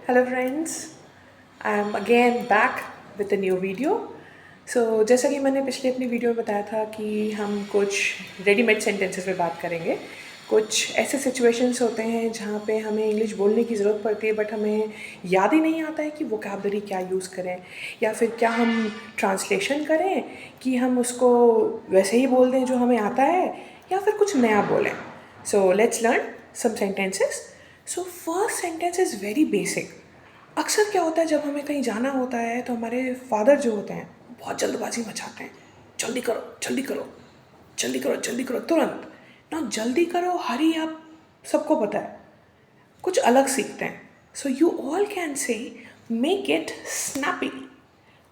Hello friends, I am again back with a new video. जैसा कि मैंने पिछले अपनी वीडियो में बताया था कि हम कुछ रेडीमेड सेंटेंसेस पे बात करेंगे। कुछ ऐसे सिचुएशंस होते हैं जहाँ पे हमें इंग्लिश बोलने की ज़रूरत पड़ती है बट हमें याद ही नहीं आता है कि वोकैबलरी क्या यूज़ करें या फिर क्या हम ट्रांसलेशन करें कि हम उसको वैसे ही बोल दें जो हमें आता है या फिर कुछ नया बोलें। So let's learn some sentences. So first sentence is very basic. अक्सर क्या होता है जब हमें कहीं जाना होता है तो हमारे फादर जो होते हैं बहुत जल्दबाजी मचाते हैं। जल्दी करो जल्दी करो जल्दी करो जल्दी करो तुरंत ना। जल्दी करो, हरी आप सबको पता है, कुछ अलग सीखते हैं। So you all can say make it snappy,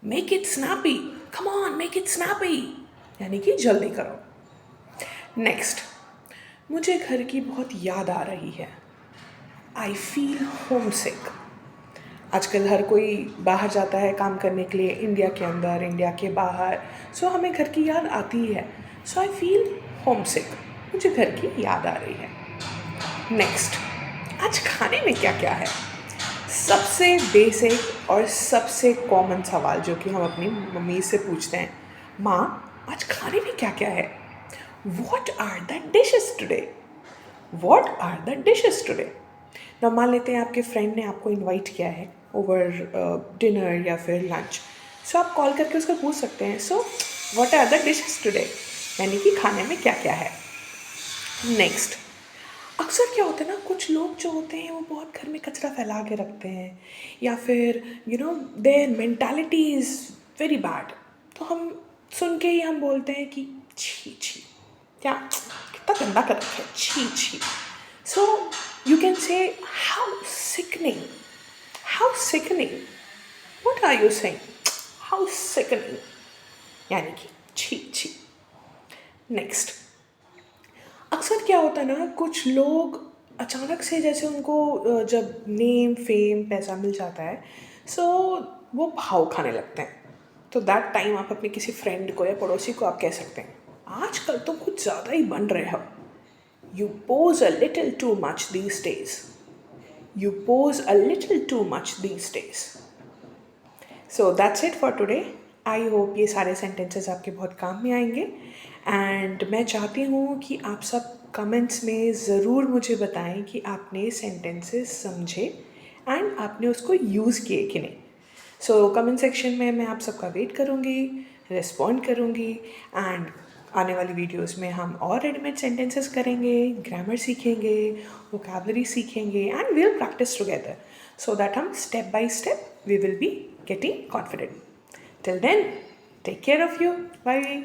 make it snappy, come on make it snappy, यानी कि जल्दी करो। नेक्स्ट, मुझे घर की बहुत याद आ रही है। आई फील होम सिक। आजकल हर कोई बाहर जाता है काम करने के लिए, इंडिया के अंदर, इंडिया के बाहर। सो हमें घर की याद आती ही है। सो आई फील होम सिक, मुझे घर की याद आ रही है। नेक्स्ट, आज खाने में क्या क्या है? सबसे बेसिक और सबसे कॉमन सवाल जो कि हम अपनी मम्मी से पूछते हैं, माँ आज खाने में क्या क्या है? What are the dishes today? What are the dishes today? ना मान लेते हैं आपके फ्रेंड ने आपको इनवाइट किया है ओवर डिनर या फिर लंच। सो आप कॉल करके उसको पूछ सकते हैं, so what are the dishes today, यानी कि खाने में क्या क्या है। नेक्स्ट, अक्सर क्या होता है ना, कुछ लोग जो होते हैं वो बहुत घर में कचरा फैला के रखते हैं या फिर their mentality is very bad. तो हम सुन के ही हम बोलते हैं कि छी छी, क्या कितना गंदा कर रखा है, छी छी। So you can say how sickening, how sickening, what are you saying, how sickening, यानी कि छी छी। नेक्स्ट, अक्सर क्या होता है ना, कुछ लोग अचानक से जैसे उनको जब नेम फेम पैसा मिल जाता है, सो वो भाव खाने लगते हैं। तो दैट टाइम आप अपने किसी फ्रेंड को या पड़ोसी को आप कह सकते हैं, आजकल तो कुछ ज़्यादा ही बन रहे हो। You pose a little too much these days, you pose a little too much these days. So that's it for today. I hope ये सारे सेंटेंसेस आपके बहुत काम में आएंगे एंड मैं चाहती हूँ कि आप सब कमेंट्स में ज़रूर मुझे बताएं कि आपने सेंटेंसेस समझे एंड आपने उसको यूज़ किए कि नहीं। सो कमेंट सेक्शन में मैं आप सबका वेट करूँगी, रिस्पॉन्ड करूँगी एंड आने वाली वीडियोस में हम और रेडीमेड सेंटेंसेस करेंगे, ग्रामर सीखेंगे, वोकैबलरी सीखेंगे and we will practise together so that हम step by step we will be getting confident. Till then, take care of you. Bye.